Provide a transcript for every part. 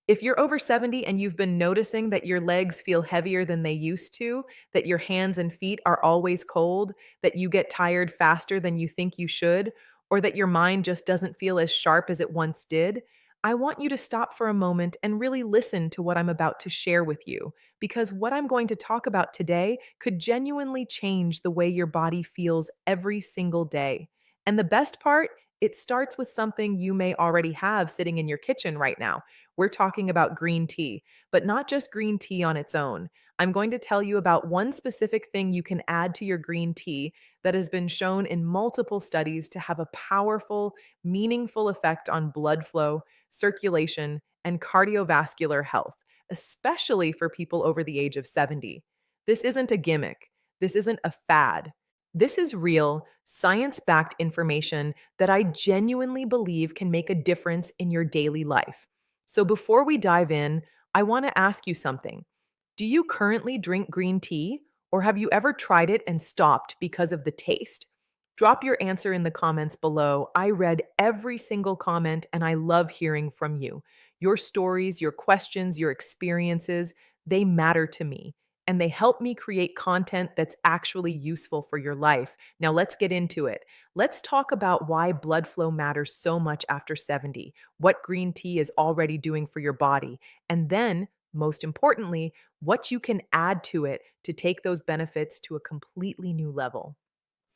If you're over 70 and you've been noticing that your legs feel heavier than they used to, that your hands and feet are always cold, that you get tired faster than you think you should, or that your mind just doesn't feel as sharp as it once did, I want you to stop for a moment and really listen to what I'm about to share with you, because what I'm going to talk about today could genuinely change the way your body feels every single day. And the best part, it starts with something you may already have sitting in your kitchen right now. We're talking about green tea, but not just green tea on its own. I'm going to tell you about one specific thing you can add to your green tea that has been shown in multiple studies to have a powerful, meaningful effect on blood flow, circulation, and cardiovascular health, especially for people over the age of 70. This isn't a gimmick. This isn't a fad. This is real, science backed information that I genuinely believe can make a difference in your daily life. So before we dive in, I want to ask you something. Do you currently drink green tea, or have you ever tried it and stopped because of the taste? Drop your answer in the comments below. I read every single comment and I love hearing from you. Your stories, your questions, your experiences, they matter to me and they help me create content that's actually useful for your life. Now, let's get into it. Let's talk about why blood flow matters so much after 70, what green tea is already doing for your body, and then, most importantly, what you can add to it to take those benefits to a completely new level.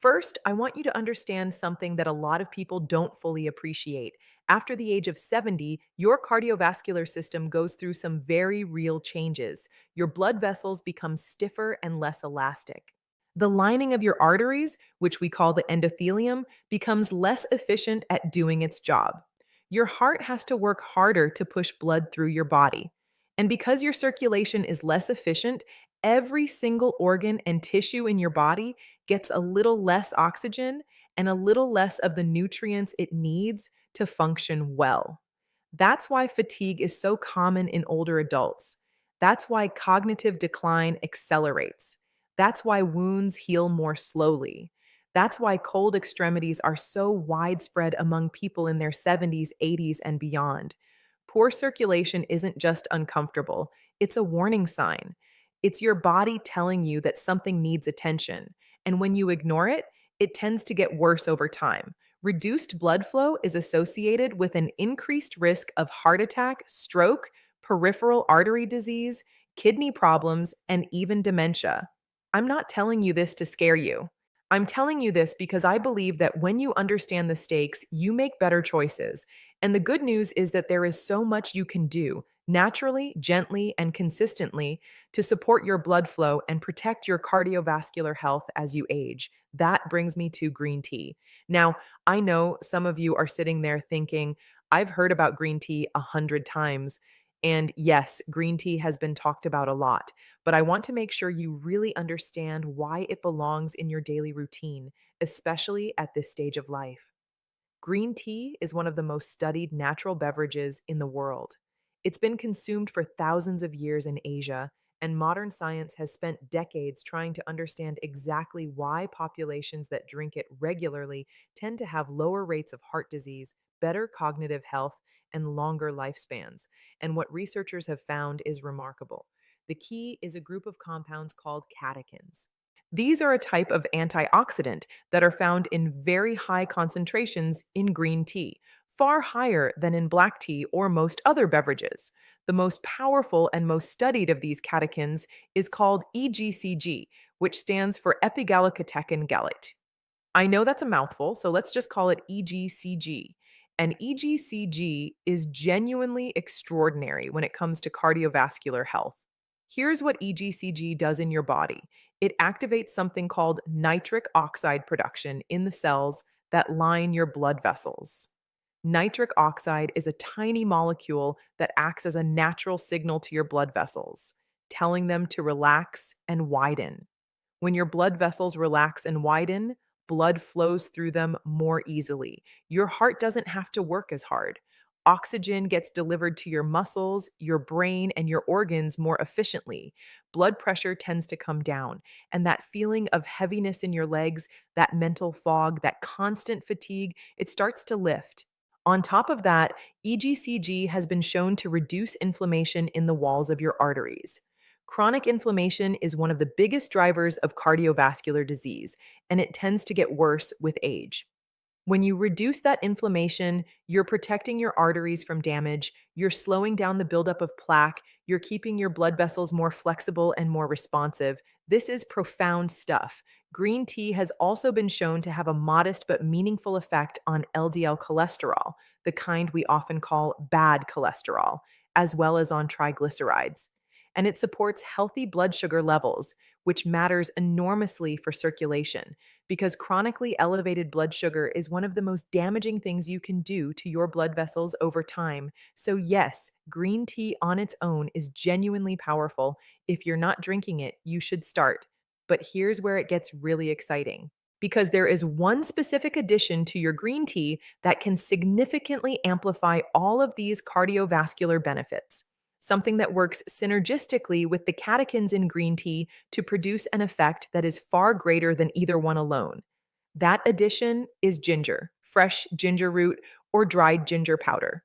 First, I want you to understand something that a lot of people don't fully appreciate. After the age of 70, your cardiovascular system goes through some very real changes. Your blood vessels become stiffer and less elastic. The lining of your arteries, which we call the endothelium, becomes less efficient at doing its job. Your heart has to work harder to push blood through your body. And because your circulation is less efficient, every single organ and tissue in your body gets a little less oxygen and a little less of the nutrients it needs to function well. That's why fatigue is so common in older adults. That's why cognitive decline accelerates. That's why wounds heal more slowly. That's why cold extremities are so widespread among people in their 70s, 80s, and beyond. Poor circulation isn't just uncomfortable, it's a warning sign. It's your body telling you that something needs attention. And when you ignore it, it tends to get worse over time. Reduced blood flow is associated with an increased risk of heart attack, stroke, peripheral artery disease, kidney problems, and even dementia. I'm not telling you this to scare you. I'm telling you this because I believe that when you understand the stakes, you make better choices. And the good news is that there is so much you can do naturally, gently, and consistently to support your blood flow and protect your cardiovascular health as you age. That brings me to green tea. Now, I know some of you are sitting there thinking, I've heard about green tea 100 times. And yes, green tea has been talked about a lot, but I want to make sure you really understand why it belongs in your daily routine, especially at this stage of life. Green tea is one of the most studied natural beverages in the world. It's been consumed for thousands of years in Asia, and modern science has spent decades trying to understand exactly why populations that drink it regularly tend to have lower rates of heart disease, better cognitive health, and longer lifespans. And what researchers have found is remarkable. The key is a group of compounds called catechins. These are a type of antioxidant that are found in very high concentrations in green tea, far higher than in black tea or most other beverages. The most powerful and most studied of these catechins is called EGCG, which stands for epigallocatechin gallate. I know that's a mouthful, so let's just call it EGCG. And EGCG is genuinely extraordinary when it comes to cardiovascular health. Here's what EGCG does in your body: it activates something called nitric oxide production in the cells that line your blood vessels. Nitric oxide is a tiny molecule that acts as a natural signal to your blood vessels, telling them to relax and widen. When your blood vessels relax and widen, blood flows through them more easily. Your heart doesn't have to work as hard. Oxygen gets delivered to your muscles, your brain, and your organs more efficiently. Blood pressure tends to come down, and that feeling of heaviness in your legs, that mental fog, that constant fatigue, it starts to lift. On top of that, EGCG has been shown to reduce inflammation in the walls of your arteries. Chronic inflammation is one of the biggest drivers of cardiovascular disease, and it tends to get worse with age. When you reduce that inflammation, you're protecting your arteries from damage, you're slowing down the buildup of plaque, you're keeping your blood vessels more flexible and more responsive. This is profound stuff. Green tea has also been shown to have a modest but meaningful effect on LDL cholesterol, the kind we often call bad cholesterol, as well as on triglycerides. And it supports healthy blood sugar levels, which matters enormously for circulation because chronically elevated blood sugar is one of the most damaging things you can do to your blood vessels over time. So, yes, green tea on its own is genuinely powerful. If you're not drinking it, you should start. But here's where it gets really exciting. Because there is one specific addition to your green tea that can significantly amplify all of these cardiovascular benefits. Something that works synergistically with the catechins in green tea to produce an effect that is far greater than either one alone. That addition is ginger, fresh ginger root, or dried ginger powder.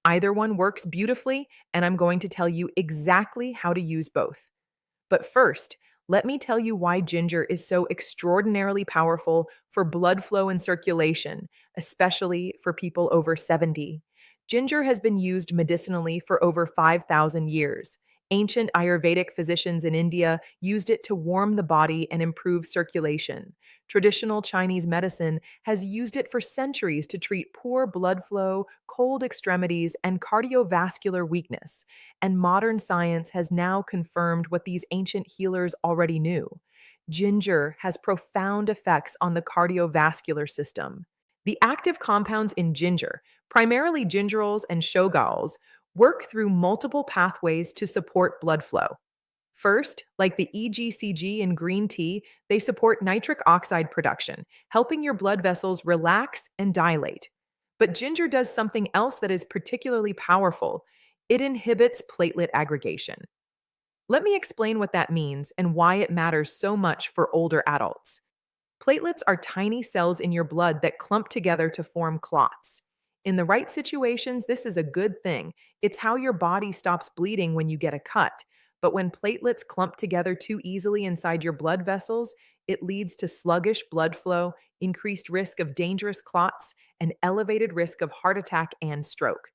Either one works beautifully, and I'm going to tell you exactly how to use both. But first, let me tell you why ginger is so extraordinarily powerful for blood flow and circulation, especially for people over 70. Ginger has been used medicinally for over 5,000 years. Ancient Ayurvedic physicians in India used it to warm the body and improve circulation. Traditional Chinese medicine has used it for centuries to treat poor blood flow, cold extremities, and cardiovascular weakness. And modern science has now confirmed what these ancient healers already knew. Ginger has profound effects on the cardiovascular system. The active compounds in ginger, primarily gingerols and shogaols, work through multiple pathways to support blood flow. First, like the EGCG in green tea, they support nitric oxide production, helping your blood vessels relax and dilate. But ginger does something else that is particularly powerful. It inhibits platelet aggregation. Let me explain what that means and why it matters so much for older adults. Platelets are tiny cells in your blood that clump together to form clots. In the right situations, this is a good thing. It's how your body stops bleeding when you get a cut. But when platelets clump together too easily inside your blood vessels, it leads to sluggish blood flow, increased risk of dangerous clots, and elevated risk of heart attack and stroke.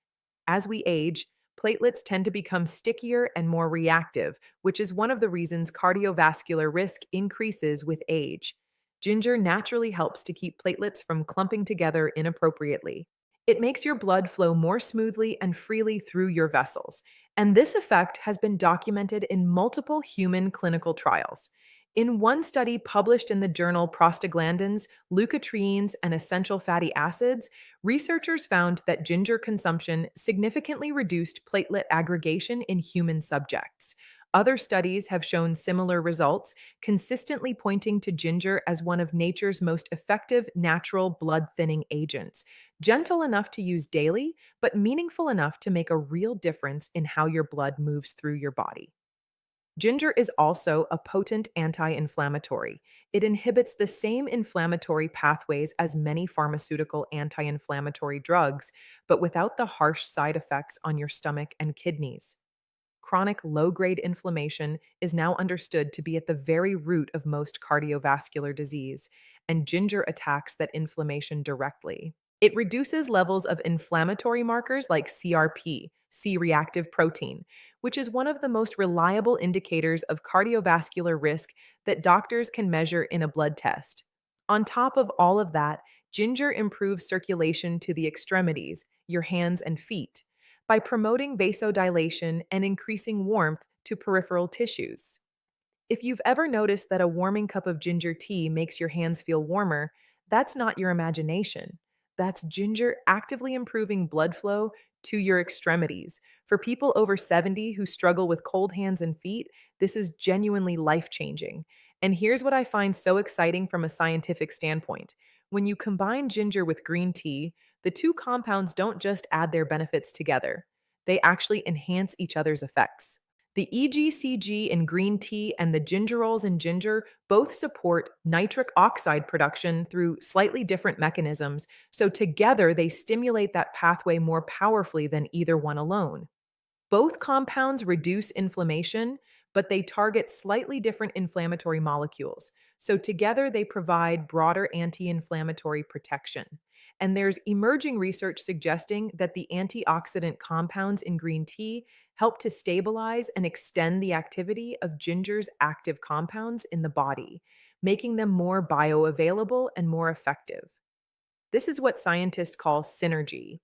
As we age, platelets tend to become stickier and more reactive, which is one of the reasons cardiovascular risk increases with age. Ginger naturally helps to keep platelets from clumping together inappropriately. It makes your blood flow more smoothly and freely through your vessels, and this effect has been documented in multiple human clinical trials. In one study published in the journal Prostaglandins, Leukotrienes, and Essential Fatty Acids, researchers found that ginger consumption significantly reduced platelet aggregation in human subjects. Other studies have shown similar results, consistently pointing to ginger as one of nature's most effective natural blood thinning agents, gentle enough to use daily, but meaningful enough to make a real difference in how your blood moves through your body. Ginger is also a potent anti inflammatory. It inhibits the same inflammatory pathways as many pharmaceutical anti inflammatory drugs, but without the harsh side effects on your stomach and kidneys. Chronic low grade inflammation is now understood to be at the very root of most cardiovascular disease, and ginger attacks that inflammation directly. It reduces levels of inflammatory markers like CRP, C reactive protein, which is one of the most reliable indicators of cardiovascular risk that doctors can measure in a blood test. On top of all of that, ginger improves circulation to the extremities, your hands and feet, by promoting vasodilation and increasing warmth to peripheral tissues. If you've ever noticed that a warming cup of ginger tea makes your hands feel warmer, that's not your imagination. That's ginger actively improving blood flow to your extremities. For people over 70 who struggle with cold hands and feet, this is genuinely life changing. And here's what I find so exciting from a scientific standpoint. When you combine ginger with green tea, the two compounds don't just add their benefits together, they actually enhance each other's effects. The EGCG in green tea and the gingerols in ginger both support nitric oxide production through slightly different mechanisms, so together they stimulate that pathway more powerfully than either one alone. Both compounds reduce inflammation, but they target slightly different inflammatory molecules. So together they provide broader anti-inflammatory protection. And there's emerging research suggesting that the antioxidant compounds in green tea help to stabilize and extend the activity of ginger's active compounds in the body, making them more bioavailable and more effective. This is what scientists call synergy.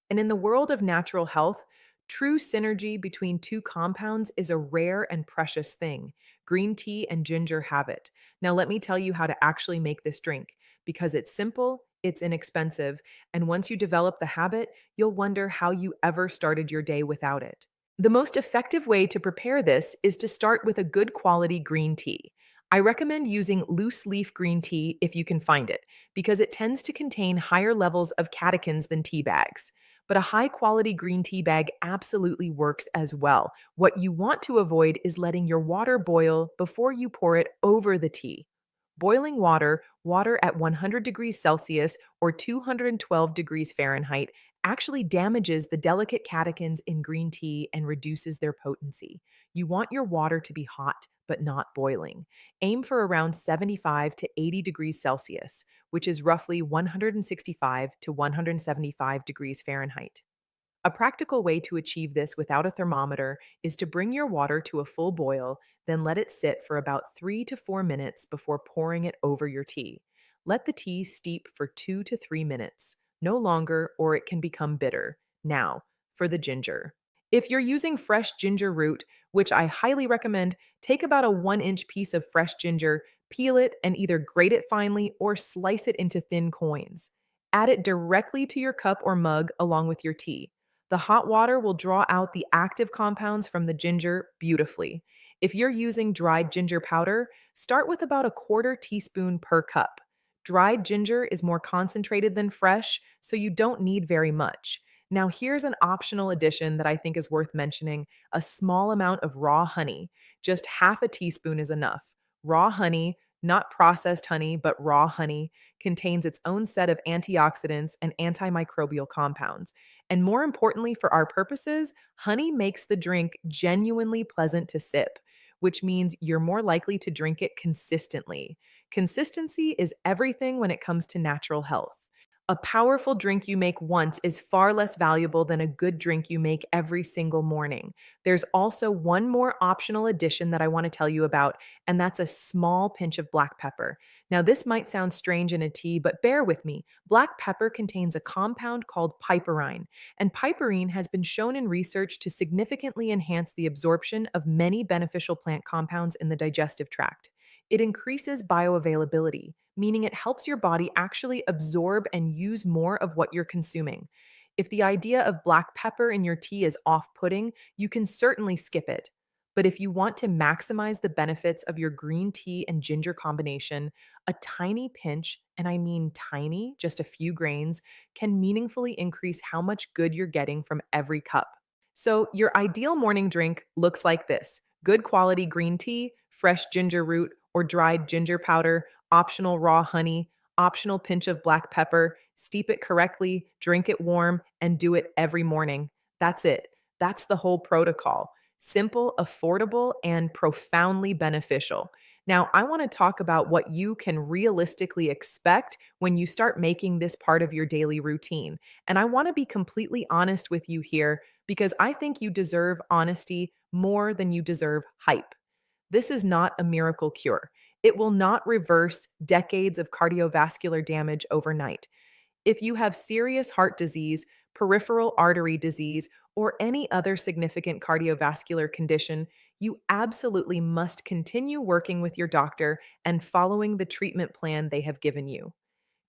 And in the world of natural health, true synergy between two compounds is a rare and precious thing. Green tea and ginger have it. Now, let me tell you how to actually make this drink because it's simple, it's inexpensive, and once you develop the habit, you'll wonder how you ever started your day without it. The most effective way to prepare this is to start with a good quality green tea. I recommend using loose leaf green tea if you can find it, because it tends to contain higher levels of catechins than tea bags. But a high quality green tea bag absolutely works as well. What you want to avoid is letting your water boil before you pour it over the tea. Boiling water at 100 degrees Celsius or 212 degrees Fahrenheit, actually damages the delicate catechins in green tea and reduces their potency. You want your water to be hot, but not boiling. Aim for around 75 to 80 degrees Celsius, which is roughly 165 to 175 degrees Fahrenheit. A practical way to achieve this without a thermometer is to bring your water to a full boil, then let it sit for about 3 to 4 minutes before pouring it over your tea. Let the tea steep for 2 to 3 minutes, no longer, or it can become bitter. Now, for the ginger. If you're using fresh ginger root, which I highly recommend, take about a 1 inch piece of fresh ginger, peel it, and either grate it finely or slice it into thin coins. Add it directly to your cup or mug along with your tea. The hot water will draw out the active compounds from the ginger beautifully. If you're using dried ginger powder, start with about a quarter teaspoon per cup. Dried ginger is more concentrated than fresh, so you don't need very much. Now, here's an optional addition that I think is worth mentioning: a small amount of raw honey. Just half a teaspoon is enough. Raw honey, not processed honey, but raw honey, contains its own set of antioxidants and antimicrobial compounds. And more importantly, for our purposes, honey makes the drink genuinely pleasant to sip, which means you're more likely to drink it consistently. Consistency is everything when it comes to natural health. A powerful drink you make once is far less valuable than a good drink you make every single morning. There's also one more optional addition that I want to tell you about, and that's a small pinch of black pepper. Now, this might sound strange in a tea, but bear with me. Black pepper contains a compound called piperine, and piperine has been shown in research to significantly enhance the absorption of many beneficial plant compounds in the digestive tract. It increases bioavailability, meaning it helps your body actually absorb and use more of what you're consuming. If the idea of black pepper in your tea is off putting, you can certainly skip it. But if you want to maximize the benefits of your green tea and ginger combination, a tiny pinch, and I mean tiny, just a few grains, can meaningfully increase how much good you're getting from every cup. So, your ideal morning drink looks like this: good quality green tea, fresh ginger root or dried ginger powder, optional raw honey, optional pinch of black pepper. Steep it correctly, drink it warm, and do it every morning. That's it. That's the whole protocol. Simple, affordable, and profoundly beneficial. Now, I want to talk about what you can realistically expect when you start making this part of your daily routine. And I want to be completely honest with you here because I think you deserve honesty more than you deserve hype. This is not a miracle cure. It will not reverse decades of cardiovascular damage overnight. If you have serious heart disease, peripheral artery disease, or any other significant cardiovascular condition, you absolutely must continue working with your doctor and following the treatment plan they have given you.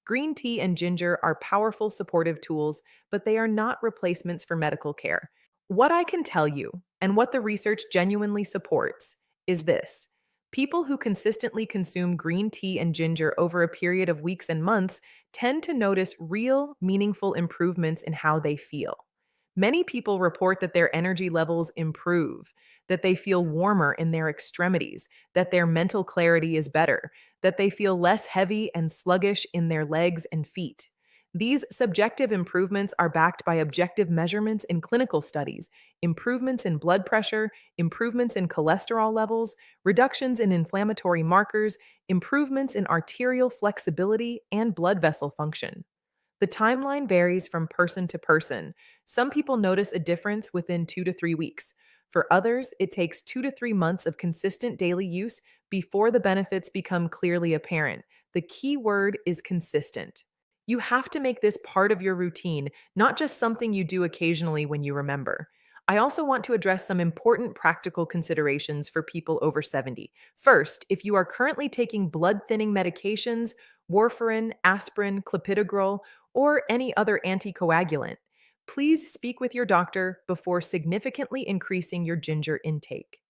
Green tea and ginger are powerful supportive tools, but they are not replacements for medical care. What I can tell you, and what the research genuinely supports, is this: people who consistently consume green tea and ginger over a period of weeks and months tend to notice real, meaningful improvements in how they feel. Many people report that their energy levels improve, that they feel warmer in their extremities, that their mental clarity is better, that they feel less heavy and sluggish in their legs and feet. These subjective improvements are backed by objective measurements in clinical studies, improvements in blood pressure, improvements in cholesterol levels, reductions in inflammatory markers, improvements in arterial flexibility, and blood vessel function. The timeline varies from person to person. Some people notice a difference within 2 to 3 weeks. For others, it takes 2 to 3 months of consistent daily use before the benefits become clearly apparent. The key word is consistent. You have to make this part of your routine, not just something you do occasionally when you remember. I also want to address some important practical considerations for people over 70. First, if you are currently taking blood thinning medications, warfarin, aspirin, clopidogrel, or any other anticoagulant, please speak with your doctor before significantly increasing your ginger intake.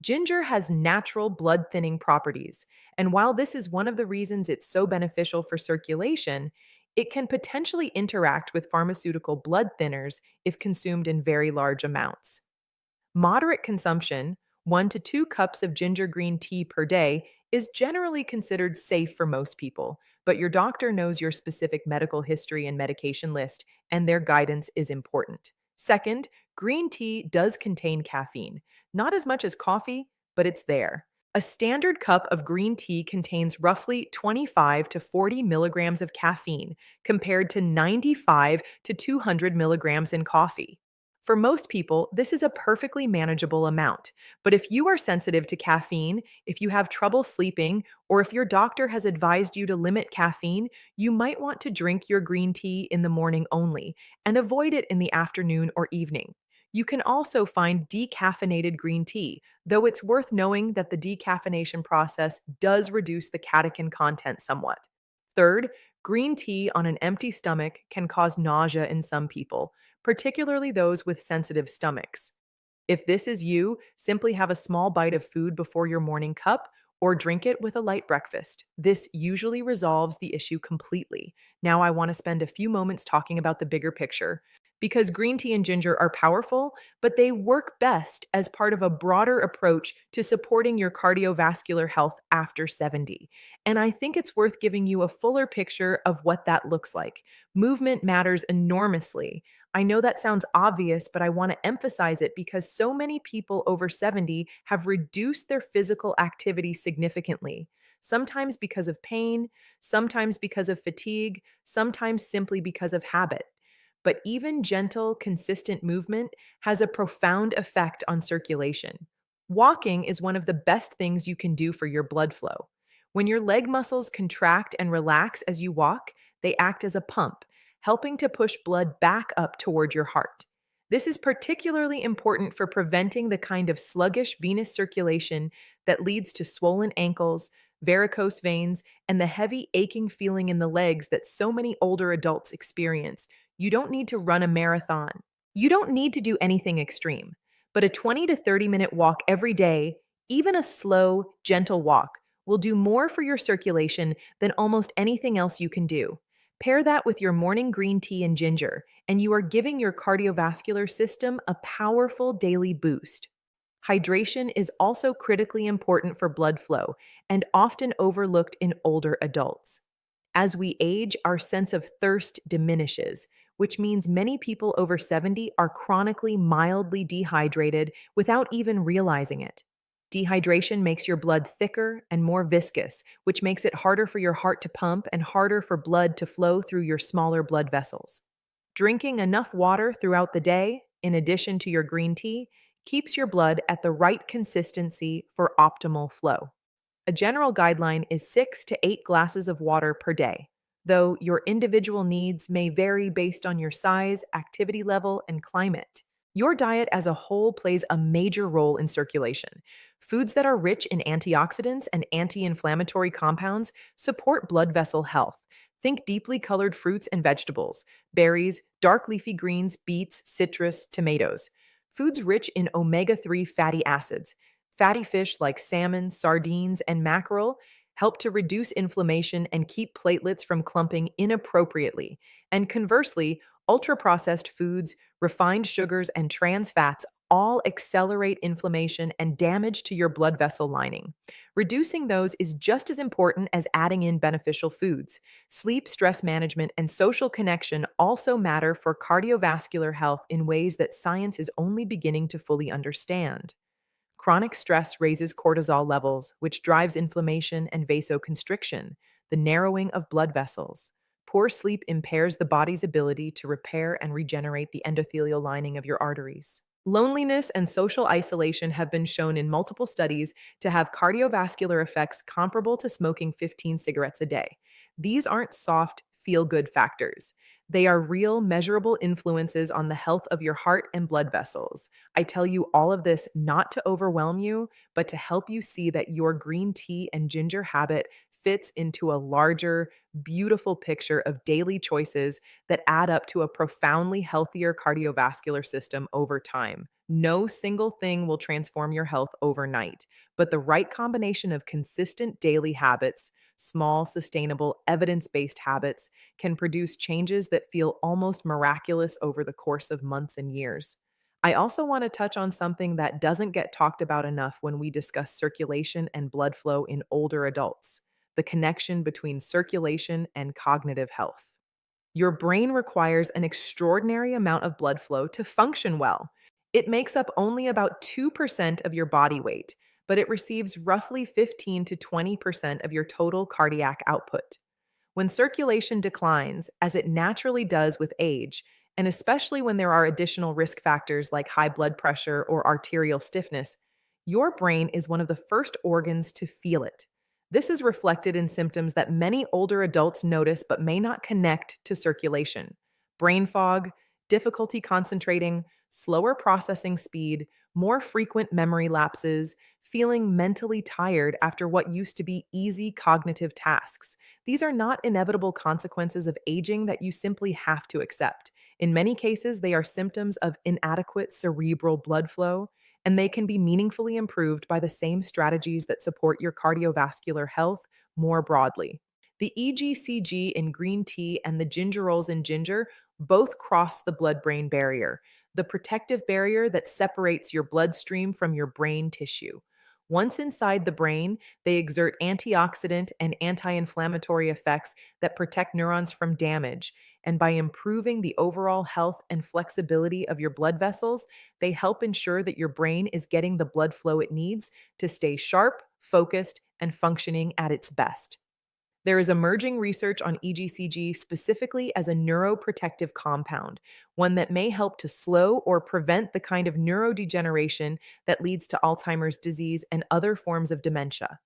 Ginger has natural blood thinning properties, and while this is one of the reasons it's so beneficial for circulation, it can potentially interact with pharmaceutical blood thinners if consumed in very large amounts. Moderate consumption, 1 to 2 cups of ginger green tea per day, is generally considered safe for most people, but your doctor knows your specific medical history and medication list, and their guidance is important. Second, green tea does contain caffeine. Not as much as coffee, but it's there. A standard cup of green tea contains roughly 25 to 40 milligrams of caffeine, compared to 95 to 200 milligrams in coffee. For most people, this is a perfectly manageable amount. But if you are sensitive to caffeine, if you have trouble sleeping, or if your doctor has advised you to limit caffeine, you might want to drink your green tea in the morning only and avoid it in the afternoon or evening. You can also find decaffeinated green tea, though it's worth knowing that the decaffeination process does reduce the catechin content somewhat. Third, green tea on an empty stomach can cause nausea in some people, particularly those with sensitive stomachs. If this is you, simply have a small bite of food before your morning cup or drink it with a light breakfast. This usually resolves the issue completely. Now, I want to spend a few moments talking about the bigger picture. Because green tea and ginger are powerful, but they work best as part of a broader approach to supporting your cardiovascular health after 70. And I think it's worth giving you a fuller picture of what that looks like. Movement matters enormously. I know that sounds obvious, but I want to emphasize it because so many people over 70 have reduced their physical activity significantly. Sometimes because of pain, sometimes because of fatigue, sometimes simply because of habit. But even gentle, consistent movement has a profound effect on circulation. Walking is one of the best things you can do for your blood flow. When your leg muscles contract and relax as you walk, they act as a pump, helping to push blood back up toward your heart. This is particularly important for preventing the kind of sluggish venous circulation that leads to swollen ankles, varicose veins, and the heavy aching feeling in the legs that so many older adults experience. You don't need to run a marathon. You don't need to do anything extreme, but a 20 to 30-minute walk every day, even a slow, gentle walk, will do more for your circulation than almost anything else you can do. Pair that with your morning green tea and ginger, and you are giving your cardiovascular system a powerful daily boost. Hydration is also critically important for blood flow and often overlooked in older adults. As we age, our sense of thirst diminishes, which means many people over 70 are chronically mildly dehydrated without even realizing it. Dehydration makes your blood thicker and more viscous, which makes it harder for your heart to pump and harder for blood to flow through your smaller blood vessels. Drinking enough water throughout the day, in addition to your green tea, keeps your blood at the right consistency for optimal flow. A general guideline is 6 to 8 glasses of water per day, though your individual needs may vary based on your size, activity level, and climate. Your diet as a whole plays a major role in circulation. Foods that are rich in antioxidants and anti-inflammatory compounds support blood vessel health. Think deeply colored fruits and vegetables, berries, dark leafy greens, beets, citrus, tomatoes. Foods rich in omega-3 fatty acids. Fatty fish like salmon, sardines, and mackerel help to reduce inflammation and keep platelets from clumping inappropriately. And conversely, Ultra processed foods, refined sugars, and trans fats all accelerate inflammation and damage to your blood vessel lining. Reducing those is just as important as adding in beneficial foods. Sleep, stress management, and social connection also matter for cardiovascular health in ways that science is only beginning to fully understand. Chronic stress raises cortisol levels, which drives inflammation and vasoconstriction, the narrowing of blood vessels. Poor sleep impairs the body's ability to repair and regenerate the endothelial lining of your arteries. Loneliness and social isolation have been shown in multiple studies to have cardiovascular effects comparable to smoking 15 cigarettes a day. These aren't soft, feel good factors. They are real, measurable influences on the health of your heart and blood vessels. I tell you all of this not to overwhelm you, but to help you see that your green tea and ginger habit fits into a larger, beautiful picture of daily choices that add up to a profoundly healthier cardiovascular system over time. No single thing will transform your health overnight, but the right combination of consistent daily habits, small, sustainable, evidence based habits, can produce changes that feel almost miraculous over the course of months and years. I also want to touch on something that doesn't get talked about enough when we discuss circulation and blood flow in older adults: the connection between circulation and cognitive health. Your brain requires an extraordinary amount of blood flow to function well. It makes up only about 2% of your body weight, but it receives roughly 15 to 20% of your total cardiac output. When circulation declines, as it naturally does with age, and especially when there are additional risk factors like high blood pressure or arterial stiffness, your brain is one of the first organs to feel it. This is reflected in symptoms that many older adults notice but may not connect to circulation: brain fog, difficulty concentrating, slower processing speed, more frequent memory lapses, feeling mentally tired after what used to be easy cognitive tasks. These are not inevitable consequences of aging that you simply have to accept. In many cases, they are symptoms of inadequate cerebral blood flow, and they can be meaningfully improved by the same strategies that support your cardiovascular health more broadly. The EGCG in green tea and the gingerols in ginger both cross the blood brain barrier, the protective barrier that separates your bloodstream from your brain tissue. Once inside the brain, they exert antioxidant and anti inflammatory effects that protect neurons from damage. And by improving the overall health and flexibility of your blood vessels, they help ensure that your brain is getting the blood flow it needs to stay sharp, focused, and functioning at its best. There is emerging research on EGCG specifically as a neuroprotective compound, one that may help to slow or prevent the kind of neurodegeneration that leads to Alzheimer's disease and other forms of dementia.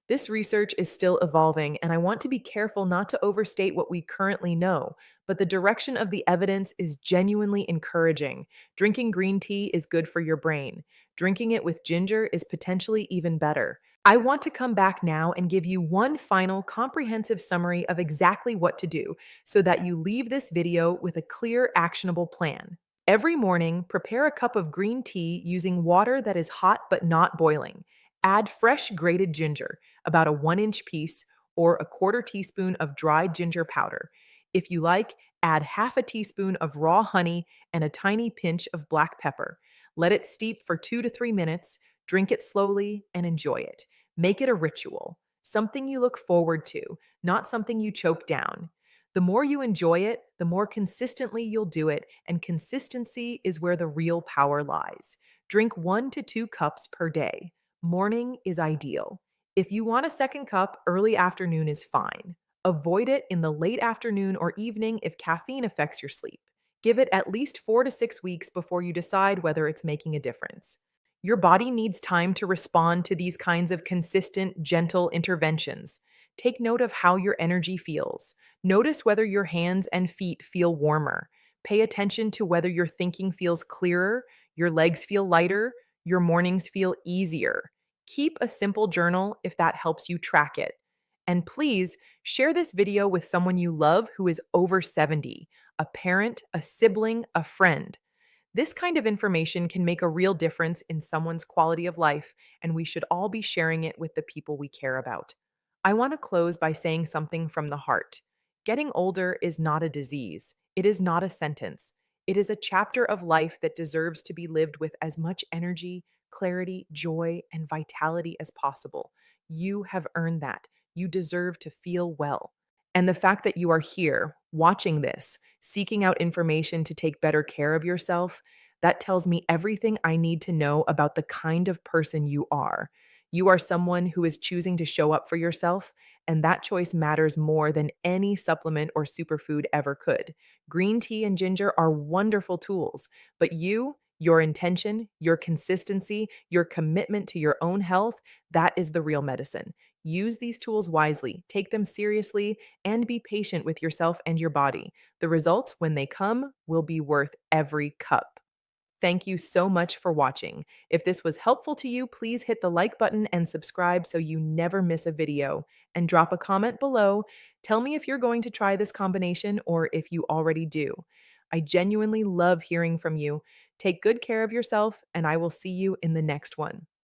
This research is still evolving, and I want to be careful not to overstate what we currently know, but the direction of the evidence is genuinely encouraging. Drinking green tea is good for your brain. Drinking it with ginger is potentially even better. I want to come back now and give you one final comprehensive summary of exactly what to do so that you leave this video with a clear, actionable plan. Every morning, prepare a cup of green tea using water that is hot but not boiling. Add fresh grated ginger, about a 1 inch piece, or a quarter teaspoon of dried ginger powder. If you like, add half a teaspoon of raw honey and a tiny pinch of black pepper. Let it steep for 2 to 3 minutes, drink it slowly, and enjoy it. Make it a ritual, something you look forward to, not something you choke down. The more you enjoy it, the more consistently you'll do it, and consistency is where the real power lies. Drink 1 to 2 cups per day. Morning is ideal. If you want a second cup, early afternoon is fine. Avoid it in the late afternoon or evening if caffeine affects your sleep. Give it at least 4 to 6 weeks before you decide whether it's making a difference. Your body needs time to respond to these kinds of consistent, gentle interventions. Take note of how your energy feels. Notice whether your hands and feet feel warmer. Pay attention to whether your thinking feels clearer, your legs feel lighter, your mornings feel easier. Keep a simple journal if that helps you track it. And please share this video with someone you love who is over 70, a parent, a sibling, a friend. This kind of information can make a real difference in someone's quality of life, and we should all be sharing it with the people we care about. I want to close by saying something from the heart. Getting older is not a disease, It is not a sentence. It is a chapter of life that deserves to be lived with as much energy, clarity, joy, and vitality as possible. You have earned that. You deserve to feel well. And the fact that you are here, watching this, seeking out information to take better care of yourself, that tells me everything I need to know about the kind of person you are. You are someone who is choosing to show up for yourself, and that choice matters more than any supplement or superfood ever could. Green tea and ginger are wonderful tools, but your intention, your consistency, your commitment to your own health, that is the real medicine. Use these tools wisely, take them seriously, and be patient with yourself and your body. The results, when they come, will be worth every cup. Thank you so much for watching. If this was helpful to you, please hit the like button and subscribe so you never miss a video. And drop a comment below. Tell me if you're going to try this combination or if you already do. I genuinely love hearing from you. Take good care of yourself, and I will see you in the next one.